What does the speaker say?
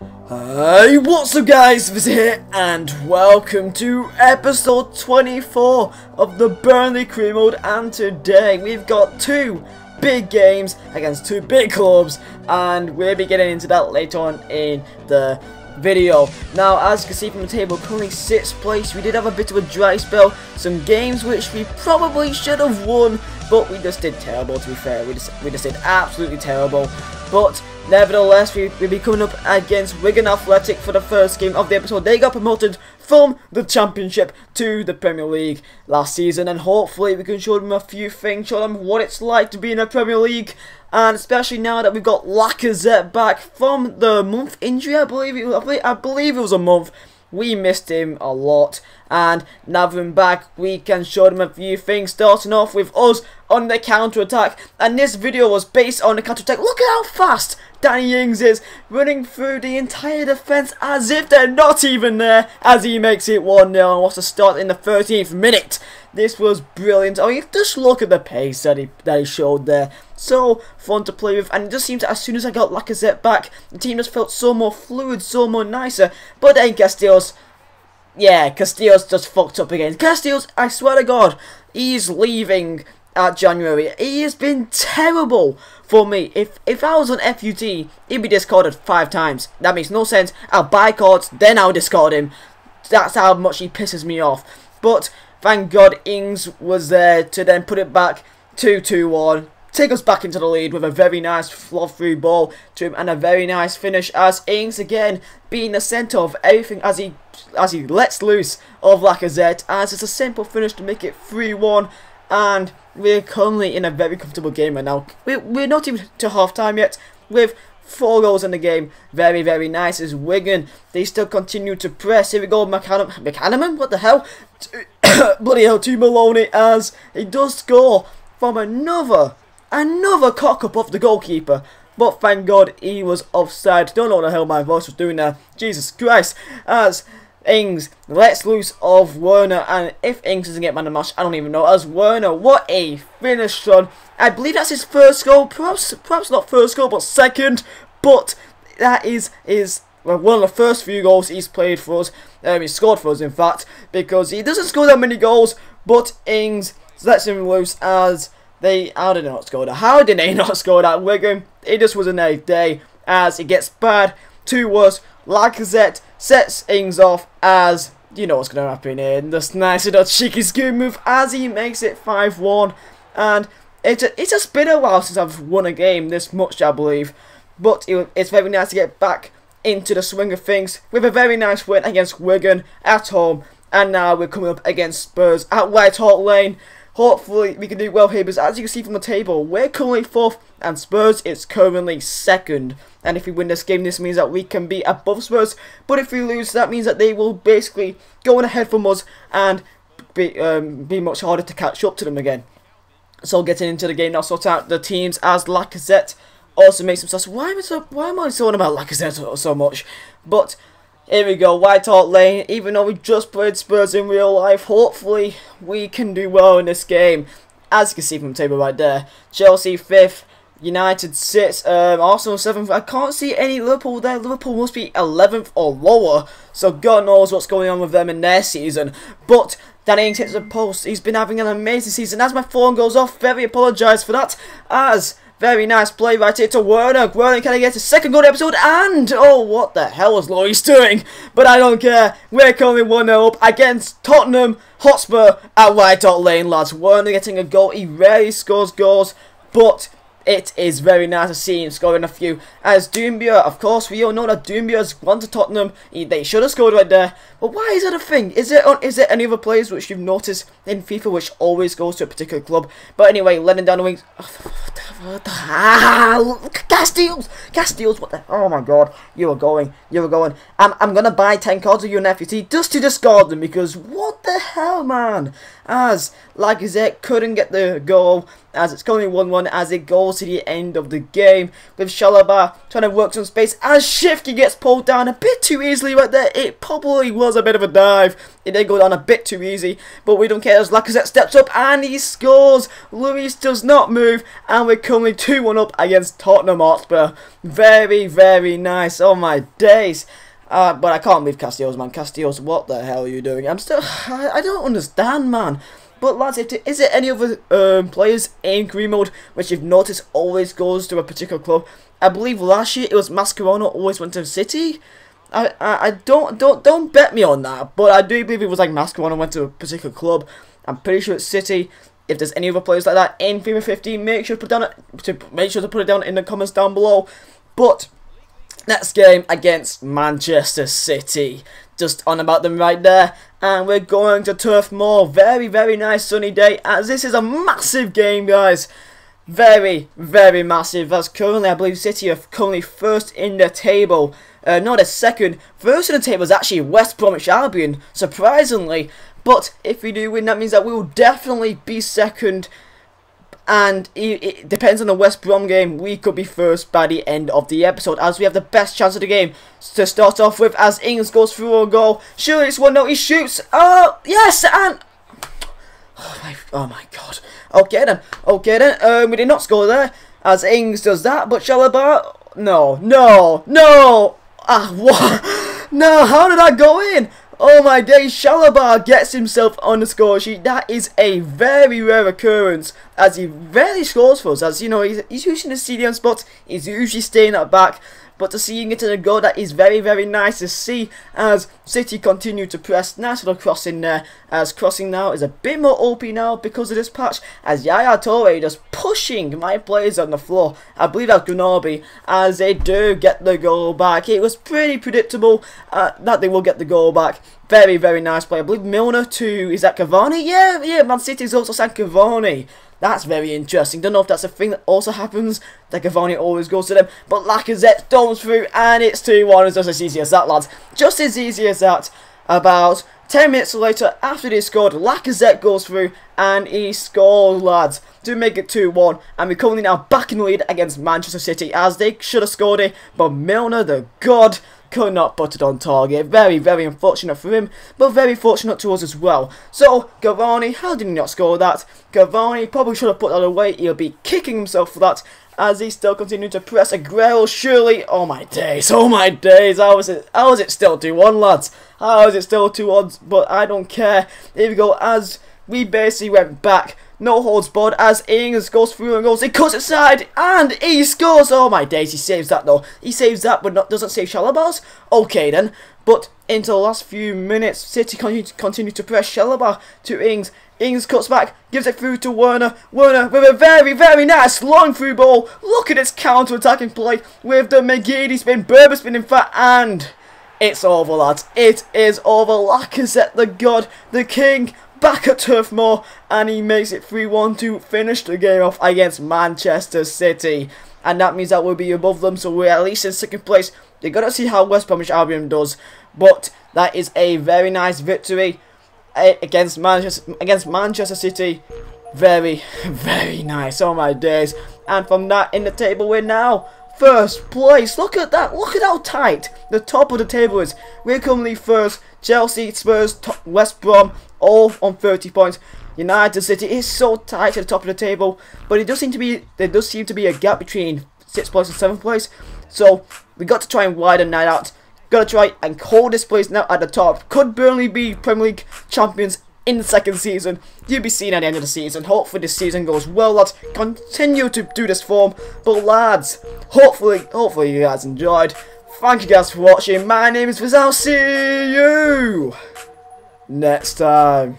Hey, what's up guys, Vizeh here, and welcome to episode 24 of the Burnley Career Mode. And today we've got two big games against two big clubs, and we'll be getting into that later on in the video. Now, as you can see from the table, currently 6th place. We did have a bit of a dry spell, some games which we probably should have won, but we just did terrible, to be fair. We just did absolutely terrible. But nevertheless, we'll be coming up against Wigan Athletic for the first game of the episode. They got promoted from the Championship to the Premier League last season, and hopefully we can show them a few things, show them what it's like to be in the Premier League, and especially now that we've got Lacazette back from the month injury, I believe it was a month. We missed him a lot, and now with him back, we can show them a few things, starting off with us on the counter-attack. And this video was based on the counter-attack. Look at how fast Danny Ings is, running through the entire defence as if they're not even there, as he makes it 1-0 and wants to start in the 13th minute. This was brilliant. I mean, just look at the pace that he showed there. So fun to play with, and it just seems that as soon as I got Lacazette back, the team just felt so more fluid, so more nicer. But then Castillo's just fucked up again. Castillo's, I swear to God, he's leaving at January. He has been terrible for me. If I was on FUT, he'd be discarded 5 times. That makes no sense. I'll buy cards, then I'll discard him. That's how much he pisses me off. But thank God Ings was there to then put it back 2-2-1. Take us back into the lead with a very nice flop through ball to him and a very nice finish, as Ings again being the centre of everything as he lets loose of Lacazette, as it's a simple finish to make it 3-1, and we're currently in a very comfortable game right now. We're not even to half time yet with 4 goals in the game. Very, very nice. As Wigan, they still continue to press. Here we go, McCannaman, what the hell? Bloody hell, to Maloney, as he does score from another cock-up of the goalkeeper. But thank God he was offside. Don't know what the hell my voice was doing there. Jesus Christ. As Ings lets loose of Werner, and if Ings doesn't get man of the match, I don't even know. As Werner, what a finish, son. I believe that's his first goal. Perhaps not first goal, but second. But that is one of the first few goals he's played for us. He scored for us, in fact, because he doesn't score that many goals. But Ings lets him loose as how did they not score that? How did they not score that? Wigan, it just was a nice day, as it gets bad to worse. Lacazette sets Ings off, as you know what's going to happen here. And this nice little cheeky scoop move as he makes it 5-1. And it's just been a while since I've won a game this much, I believe. But it's very nice to get back into the swing of things with a very nice win against Wigan at home. And now we're coming up against Spurs at White Hart Lane. Hopefully we can do well here, because as you can see from the table, we're currently 4th and Spurs is currently 2nd. And if we win this game, this means that we can be above Spurs. But if we lose, that means that they will basically go on ahead from us and be much harder to catch up to them again. So getting into the game now, sort out the teams, as Lacazette also makes some stuff. Why am I talking about Lacazette so much? But here we go, White Hart Lane. Even though we just played Spurs in real life, hopefully we can do well in this game. As you can see from the table right there, Chelsea 5th, United 6th, Arsenal 7th. I can't see any Liverpool there. Liverpool must be 11th or lower, so God knows what's going on with them in their season. But Danny Ings hits the post. He's been having an amazing season. As my phone goes off, very apologise for that. As very nice play right here to Werner. Werner, can I get a second goal episode? And, oh, what the hell is Lloris doing? But I don't care. We're currently 1-0 up against Tottenham Hotspur at White Hart Lane, lads. Werner getting a goal. He rarely scores goals, but it is very nice to see him scoring a few. As Doumbia, of course, we all know that Doumbia's gone to Tottenham. They should have scored right there. But why is that a thing? Is it any other players which you've noticed in FIFA which always goes to a particular club? But anyway, letting down the wings. Castiles, what the? Oh my God, you were going. I'm gonna buy 10 cards of you in FUT just to discard them, because what the hell, man? As Lacazette couldn't get the goal, as it's currently 1-1 as it goes to the end of the game, with Chalobah trying to work some space as Shifty gets pulled down a bit too easily right there. It probably was a bit of a dive. It did go down a bit too easy, but we don't care as Lacazette steps up and he scores. Luis does not move, and we're currently 2-1 up against Tottenham Hotspur. Very, very nice. Oh my days. But I can't believe Castillo's, man. Castillo's, what the hell are you doing? I don't understand, man. But lads, is there any other players in Green Mode which you've noticed always goes to a particular club? I believe last year it was Mascherano always went to City. I don't bet me on that, but I do believe it was like Mascherano went to a particular club. I'm pretty sure it's City. If there's any other players like that in FIFA 15, make sure to put it down in the comments down below. But next game against Manchester City. Just on about them right there. And we're going to Turf Moor. Very, very nice sunny day, as this is a massive game, guys. Very, very massive. As currently, I believe City are currently first in the table. No, they're second. First in the table is actually West Bromwich Albion, surprisingly. But if we do win, that means that we will definitely be second. And it depends on the West Brom game. We could be first by the end of the episode, as we have the best chance of the game to start off with, as Ings goes through a goal. Surely it's 1-0. He shoots. Oh, yes, and oh my god. Okay then. We did not score there, as Ings does that. But Chalobah, no. Ah, what? No, how did that go in? Oh my days, Chalobah gets himself on the score sheet. That is a very rare occurrence, as he rarely scores for us. As you know, he's usually in the CDM spots, he's usually staying at back. But to see him get in a goal, that is very, very nice to see, as City continue to press. Nice little crossing there, as crossing now is a bit more OP now because of this patch, as Yaya Toure just pushing my players on the floor. I believe that's Gunnaby, as they do get the goal back. It was pretty predictable that they will get the goal back. Very, very nice play. I believe Milner to, is that Cavani? Yeah, Man City's also sent Cavani. That's very interesting. Don't know if that's a thing that also happens, that Cavani always goes to them. But Lacazette storms through, and it's 2-1. It's just as easy as that, lads. Just as easy as that. About 10 minutes later, after they scored, Lacazette goes through, and he scores, lads, to make it 2-1. And we're currently now back in the lead against Manchester City, as they should have scored it. But Milner, the god, could not put it on target. Very, very unfortunate for him, but very fortunate to us as well. So, Cavani, how did he not score that? Cavani probably should have put that away. He'll be kicking himself for that, as he still continued to press. Aguero, surely. Oh my days, how is it still 2-1, lads? How is it still 2-1? But I don't care. Here we go, as we basically went back. No holds barred, as Ings goes through and goes, he cuts it side, and he scores. Oh my days, he saves that though. He saves that, but doesn't save Chalobah's. Okay then, but into the last few minutes, City continue to press. Chalobah to Ings. Ings cuts back, gives it through to Werner. Werner with a very, very nice long through ball. Look at its counter-attacking play with the McGeady spin, Berber spin in fact, and it's over, lads. It is over. Lacazette, the god, the king, back at Turf Moor, and he makes it 3-1 to finish the game off against Manchester City. And that means that we'll be above them, so we're at least in second place. You're going to see how West Bromwich Albion does, but that is a very nice victory against Manchester City. Very, very nice. Oh my days. And from that, in the table, we're now first place. Look at that. Look at how tight the top of the table is. We're currently first. Chelsea, Spurs, West Brom, all on 30 points. United City is so tight at the top of the table, but there does seem to be a gap between 6th place and 7th place. So we got to try and widen that out. Got to try and hold this place now at the top. Could Burnley be Premier League champions in the second season? You'll be seeing at the end of the season. Hopefully this season goes well, lads. Continue to do this form. But lads, hopefully you guys enjoyed. Thank you guys for watching. My name is Vizeh. I'll see you next time.